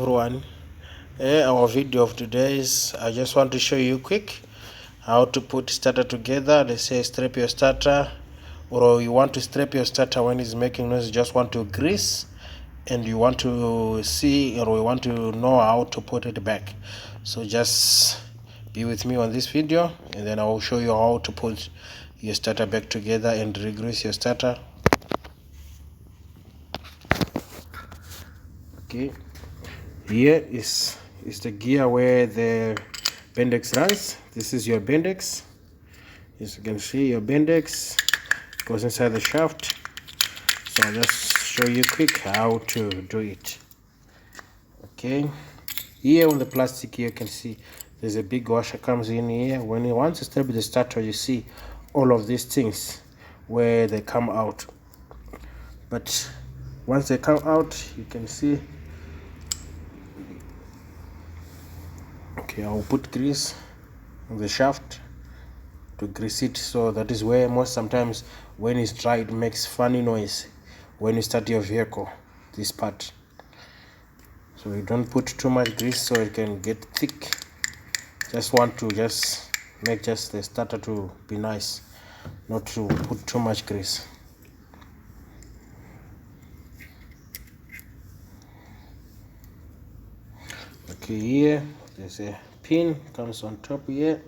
everyone. Our video of today is I just want to show you quick how to put starter together. Let's say strap your starter, or you want to strap your starter when it's making noise, you just want to grease, and you want to see, or you want to know how to put it back. So just be with me on this video, and then I will show you how to put your starter back together and re-grease your starter. Okay, here is the gear where the Bendix runs. This is your Bendix. As you can see, your Bendix goes inside the shaft. So I'll just show you quick how to do it. Okay, here on the plastic here you can see there's a big washer comes in here. When you want to start with the starter, you see all of these things where they come out, but once they come out, you can see. Okay, I'll put grease on the shaft to grease it. So that is where sometimes when it's dry, it makes funny noise when you start your vehicle, this part. So you don't put too much grease so it can get thick. Just want to make the starter to be nice, not to put too much grease. Okay, here there's a pin comes on top here.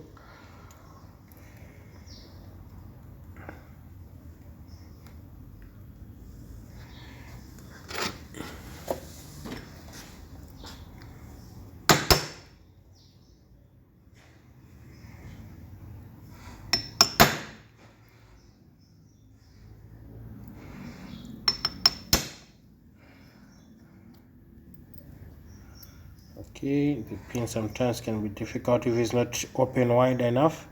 Okay, the pin sometimes can be difficult if it's not open wide enough,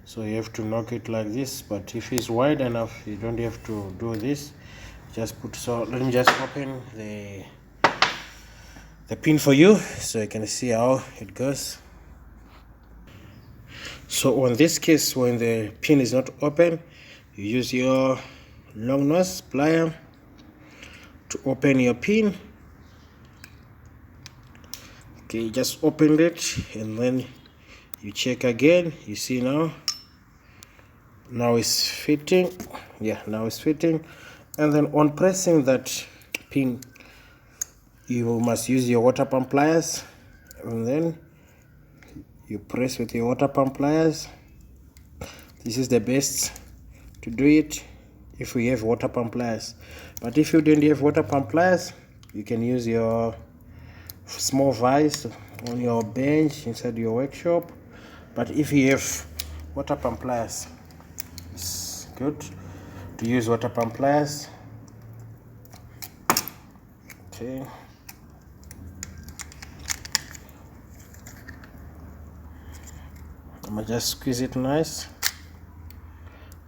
so you have to knock it like this. But if it's wide enough, you don't have to do this. Just put, so let me just open the pin for you so you can see how it goes. So on this case, when the pin is not open, you use your long nose plier to open your pin. Okay, you just open it and then you check again. You see now it's fitting. Yeah, now it's fitting. And then on pressing that pin, you must use your water pump pliers, and then you press with your water pump pliers. This is the best to do it if you have water pump pliers. But if you don't have water pump pliers, you can use your small vise on your bench inside your workshop. But if you have water pump pliers, it's good to use water pump pliers. Okay, I'm gonna just squeeze it nice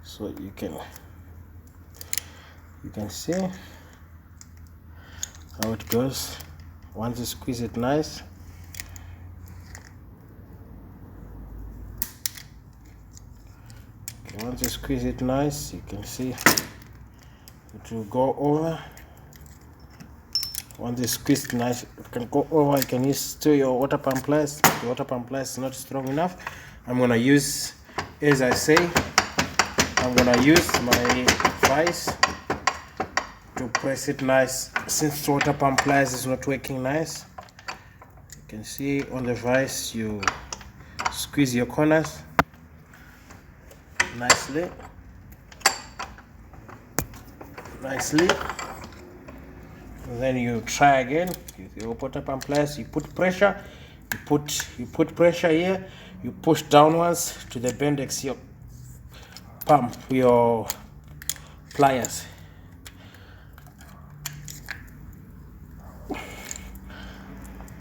so you can see how it goes. Once you squeeze it nice, okay, once you squeeze it nice, you can see it will go over. Once you squeeze it nice, it can go over. You can use still your water pump pliers. The water pump pliers is not strong enough. I'm gonna use, as I say, I'm gonna use my vise to press it nice. Since the water pump pliers is not working nice, you can see on the vise you squeeze your corners nicely. And then you try again with your water pump pliers. You put pressure. You put pressure here. You push downwards to the Bendix your pump, your pliers.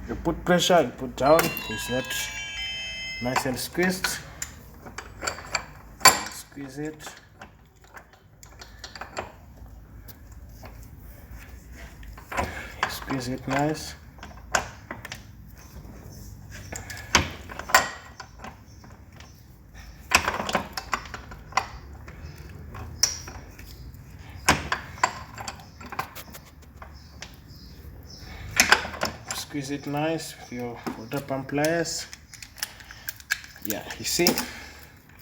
You put pressure, you put down. It's not nice and squeezed. Squeeze it. Squeeze it nice. squeeze it nice with your water pump pliers. Yeah, you see,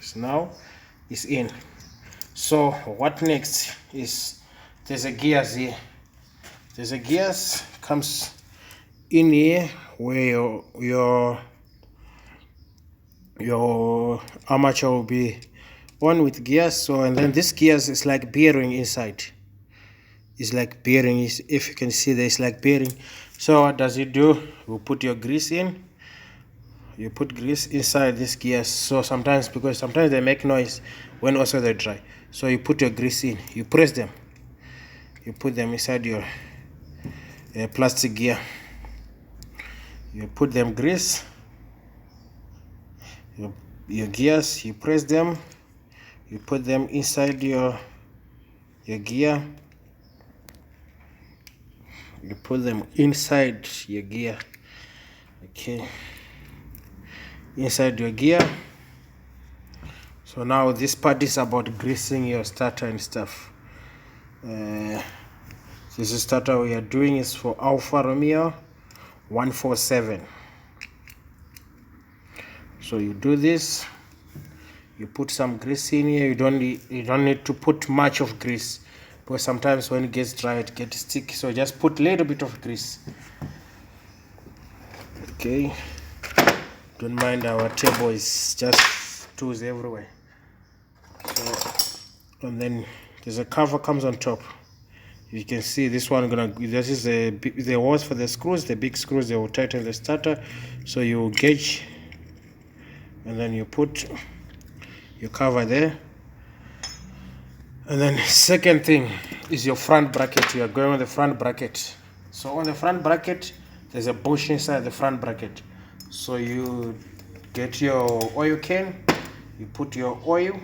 so now it's in. So what next is there's a gears here. There's a gears comes in here where your armature will be on with gears. So and then this gears is like bearing inside. It's like bearing. If you can see, there's like bearing. So what does it do? You put your grease in. You put grease inside this gears. So sometimes, because sometimes they make noise when also they dry, so you put your grease in, you press them, you put them inside your plastic gear, you put them grease, your gears, you press them, you put them inside your gear, you put them inside your gear. Okay, inside your gear. So now this part is about greasing your starter and stuff. This starter we are doing is for Alfa Romeo 147. So you do this, you put some grease in here. You don't need to put much of grease, because sometimes when it gets dry it gets sticky. So just put a little bit of grease. Okay, don't mind our table is just tools everywhere. So, and then there's a cover comes on top. You can see this one this is the holes for the screws, the big screws. They will tighten the starter. So you gauge, and then you put your cover there. And then second thing is your front bracket. You are going on the front bracket. So on the front bracket there's a bush inside the front bracket. So you get your oil can, you put your oil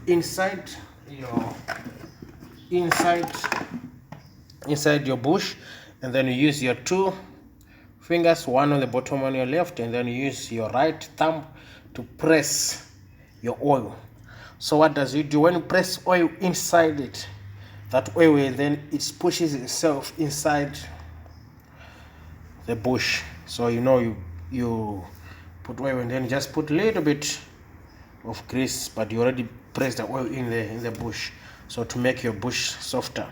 inside your bush, and then you use your two fingers, one on the bottom on your left, and then you use your right thumb to press your oil. So what does it do? When you press oil inside it, that oil will then it pushes itself inside the bush. So you put oil, and then just put a little bit of grease, but you already press the oil in the bush, so to make your bush softer.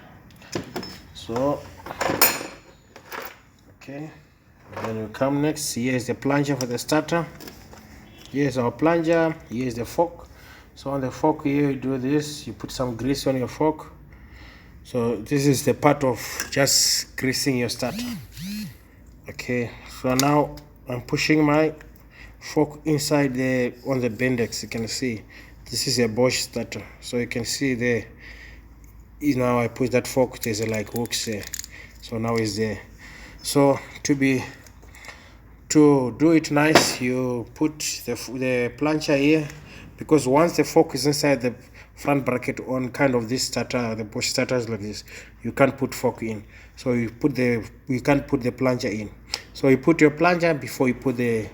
So okay, and then we come next. Here is the plunger for the starter. Here's our plunger. Here's the fork. So on the fork here you do this, you put some grease on your fork. So this is the part of just greasing your starter. Okay, so now I'm pushing my fork inside on the Bendix. You can see this is a Bosch starter, so you can see there. Now I push that fork, there's like hooks there, so now it's there. So to do it nice, you put the plunger here, because once the fork is inside the front bracket on kind of this starter, the Bosch starters like this, you can't put fork in. So you can't put the plunger in. So you put your plunger before you put the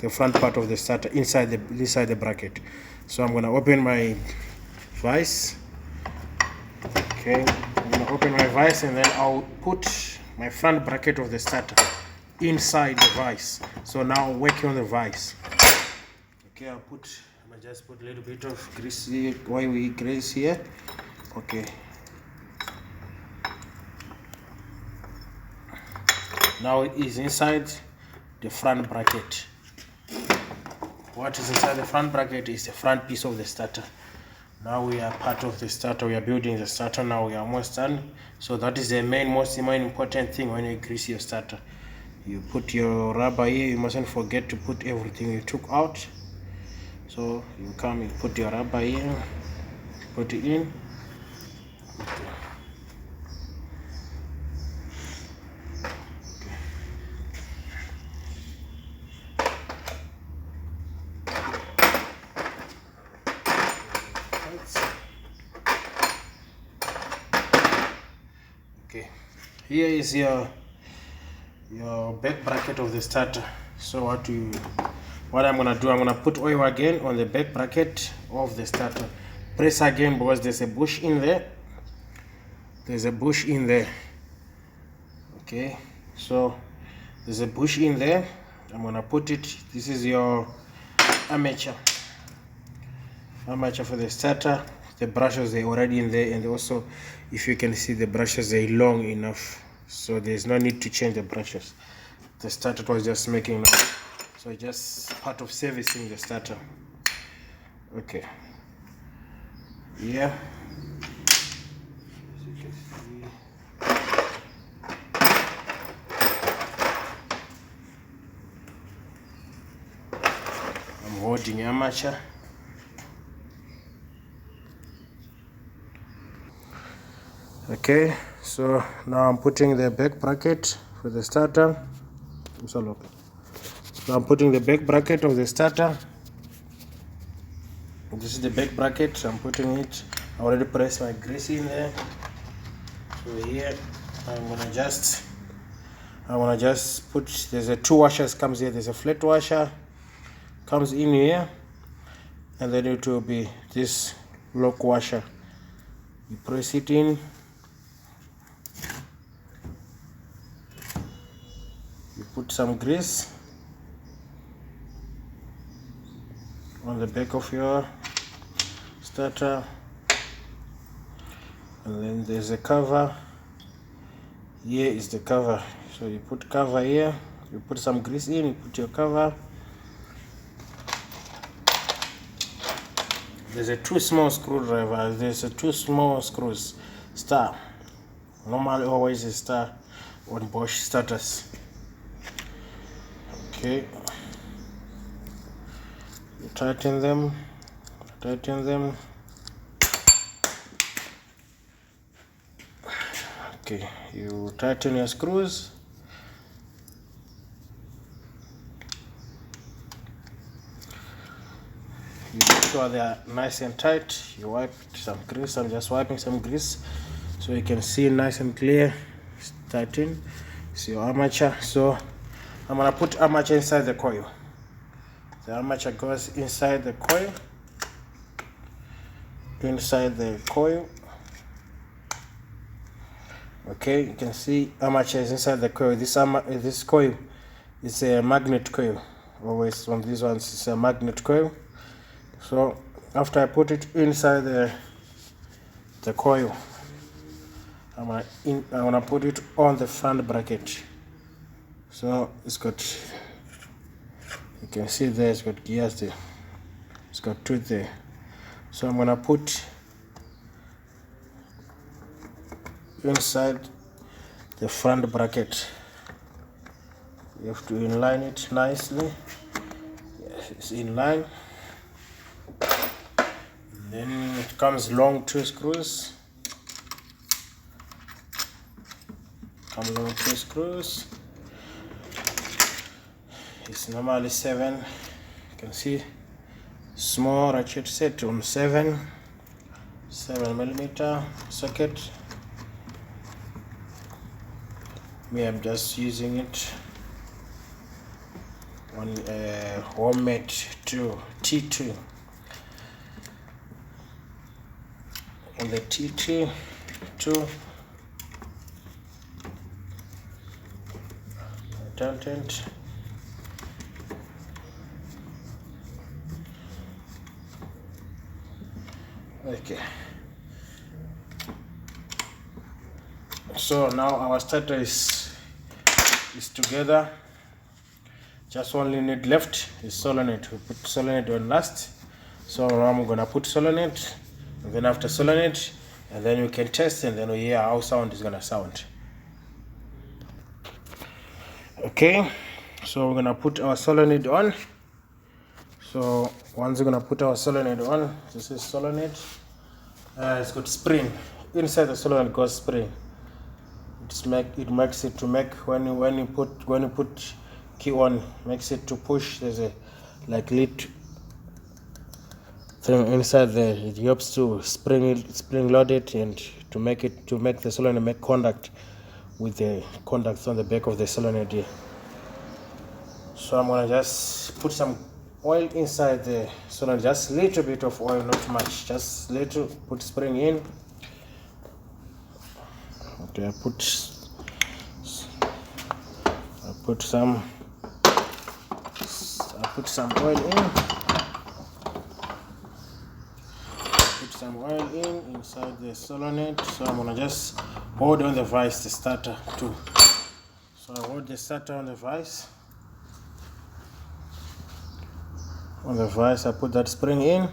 front part of the starter inside the bracket. So I'm gonna open my vise. Okay, I'm gonna open my vise, and then I'll put my front bracket of the starter inside the vise. So now working on the vise. Okay, I'm gonna just put a little bit of grease here. Why we grease here? Okay. Now it is inside the front bracket. What is inside the front bracket is the front piece of the starter. Now we are part of the starter. We are building the starter. Now we are almost done. So that is the most important thing when you grease your starter. You put your rubber here. You mustn't forget to put everything you took out. So you put your rubber here, put it in. Okay, here is your back bracket of the starter. So what I'm gonna do, I'm gonna put oil again on the back bracket of the starter. Press again, because there's a bush in there. Okay, So there's a bush in there. I'm gonna put it. This is your armature for the starter. The brushes are already in there, and also if you can see the brushes are long enough, so there's no need to change the brushes. The starter was just making noise, so just part of servicing the starter. Okay, yeah, as you can see, I'm holding armature. Okay, so now I'm putting the back bracket for the starter. So I'm putting the back bracket of the starter. This is the back bracket. I'm putting it. I already pressed my grease in there. So here I'm gonna just put. There's a two washers comes here. There's a flat washer comes in here, and then it will be this lock washer. You press it in. You put some grease on the back of your starter, and then there's a cover. Here is the cover. So you put cover here, you put some grease in, you put your cover. There's a two small screwdriver. There's a two small screws. Star. Normally always a star on Bosch starters. Okay. You tighten them. Okay, you tighten your screws. You make sure they are nice and tight. You wipe some grease. I'm just wiping some grease so you can see nice and clear. It's tighten. It's your armature. So I'm gonna put armature inside the coil. The armature goes inside the coil. Okay, you can see armature is inside the coil. This coil is a magnet coil. Always on these ones it's a magnet coil. So after I put it inside the coil, I'm gonna put it on the front bracket. So it's got, you can see there, it's got gears there. It's got two there. So I'm gonna put inside the front bracket. You have to inline it nicely. Yes, it's in line. Then it comes long two screws. It's normally 7. You can see small ratchet set on 7mm socket. Me, I'm just using it on a homemade T2. On the T2, tightened. Okay. So now our starter is together. Just only need left is solenoid. We put solenoid on last. So now I'm gonna put solenoid, and then after solenoid, and then we can test, and then we hear how sound is gonna sound. Okay, so we're gonna put our solenoid on. So once we're gonna put our solenoid on, this is solenoid. It's got spring inside the solenoid. Goes spring. It makes it to make when you put key on, makes it to push. There's a like lid thing inside there. It helps to spring load it, and to make the solenoid make contact with the contacts on the back of the solenoid here. So I'm gonna just put some oil inside the solenoid, just a little bit of oil, not much, just little. Put spring in. Okay, I put put some oil in. Put some oil inside the solenoid. So I'm gonna just hold on the vise, the starter too. So I hold the starter on the vise. On the vise, I put that spring in.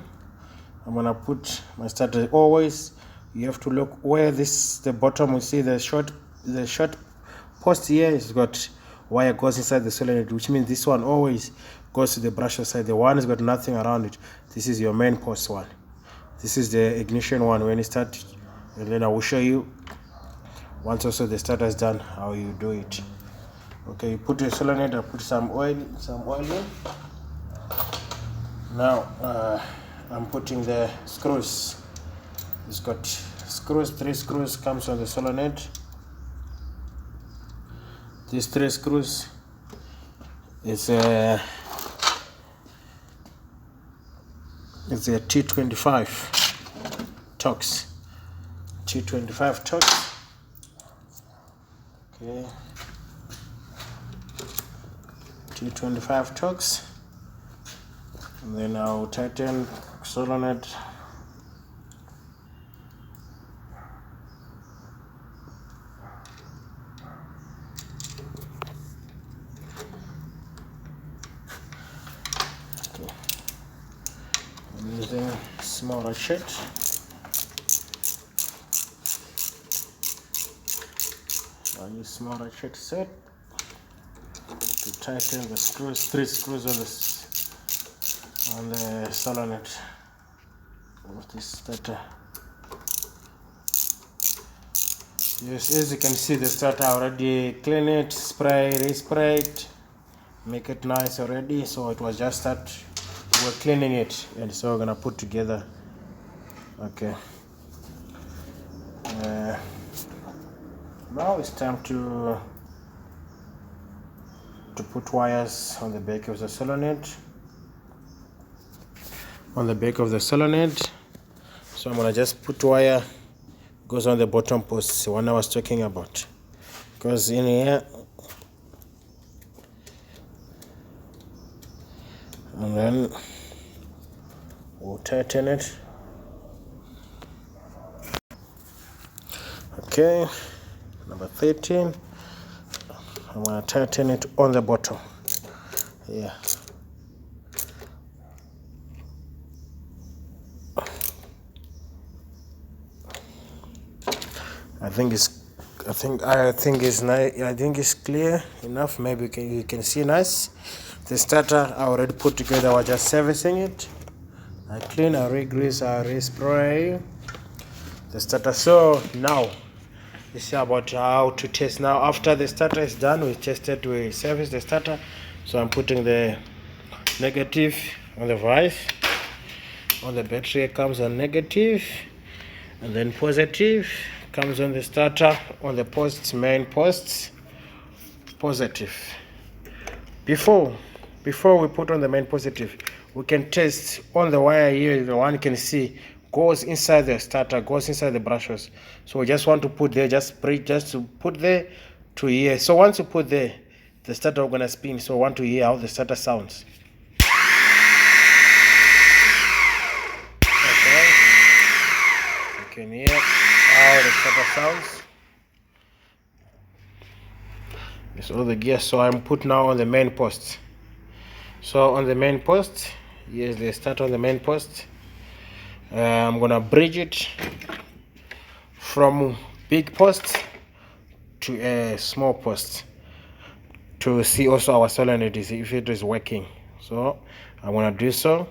I'm gonna put my starter. Always, you have to look where the bottom. You see the short post here. It's got wire goes inside the solenoid, which means this one always goes to the brusher side. The one has got nothing around it. This is your main post one. This is the ignition one when you start, and then I will show you once also the starter is done how you do it. Okay, you put your solenoid. I put some oil in. Now I'm putting the screws. It's got screws, 3 screws comes on the solenoid. These 3 screws is a T25 Torx. T25 Torx. Okay. T25 Torx. And then I'll tighten solenoid. Okay. I'm using small ratchet. I use small ratchet set to tighten the screws, 3 screws on the solenoid of this starter. Yes, as you can see, the starter already clean it, spray, respray it, make it nice already. So it was just that we're cleaning it, and so we're gonna put together. Okay. Now it's time to put wires on the back of the solenoid. On the back of the solenoid, so I'm gonna just put wire goes on the bottom post, the one I was talking about, goes in here, and then we'll tighten it. Okay, number 13, I'm gonna tighten it on the bottom. Yeah. I think it's clear enough. Maybe you can see nice. The starter I already put together. I was just servicing it. I clean, I re-grease, I respray the starter. So now it's about how to test. Now after the starter is done, we tested, we service the starter. So I'm putting the negative on the vise. On the battery it comes on negative, and then positive comes on the starter, on the posts, main posts, positive. Before we put on the main positive, we can test on the wire here. The one you can see goes inside the starter, goes inside the brushes. So we just want to put there, just to put there to here. So once you put there, the starter is gonna spin. So I want to hear how the starter sounds. Okay, you can hear how the starter sounds. It's all the gears. So I'm put now on the main post. So on the main post, here's the start on the main post. I'm gonna bridge it from big post to a small post to see also our solenoid if it is working. So I'm gonna do so.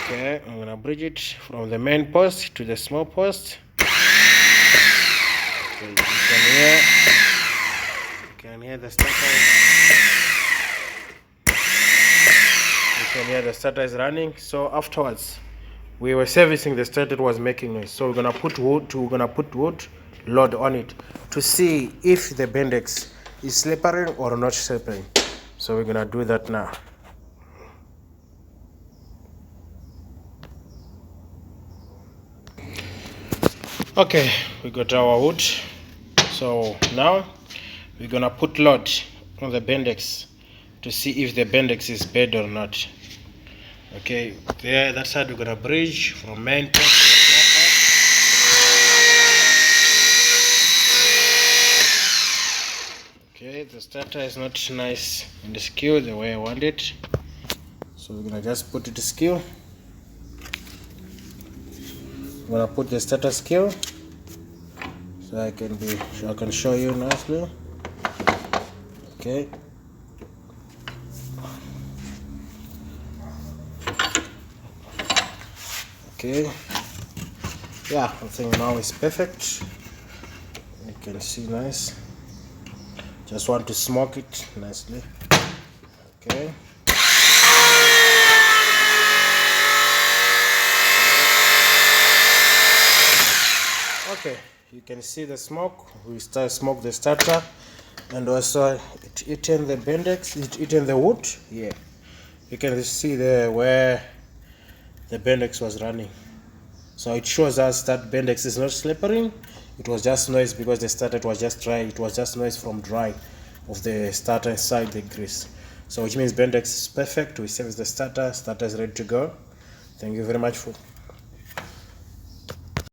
Okay, I'm gonna bridge it from the main post to the small post. Okay, you can hear the starter. You can hear the starter is running. So afterwards, we were servicing the starter, it was making noise. So we're gonna put wood load on it to see if the Bendix is slippering or not slippering. So we're gonna do that now. Okay, we got our wood. So now we're gonna put load on the Bendix to see if the Bendix is bad or not. Okay, there, that side we're gonna bridge from main port to the okay, the starter is not nice in the skew the way I want it, so we're gonna just put it to skew. I'm gonna put the starter skew so I can show you nicely. Okay. Okay. Yeah, I think now it's perfect. You can see nice. Just want to smoke it nicely. Okay. Okay, you can see the smoke. We start smoke the starter, and also it eaten the Bendix. It eaten the wood. Yeah, you can see there where the Bendix was running. So it shows us that Bendix is not slippery. It was just noise because the starter was just dry. It was just noise from dry of the starter inside the grease. So which means Bendix is perfect. We service the starter. Starter is ready to go. Thank you very much for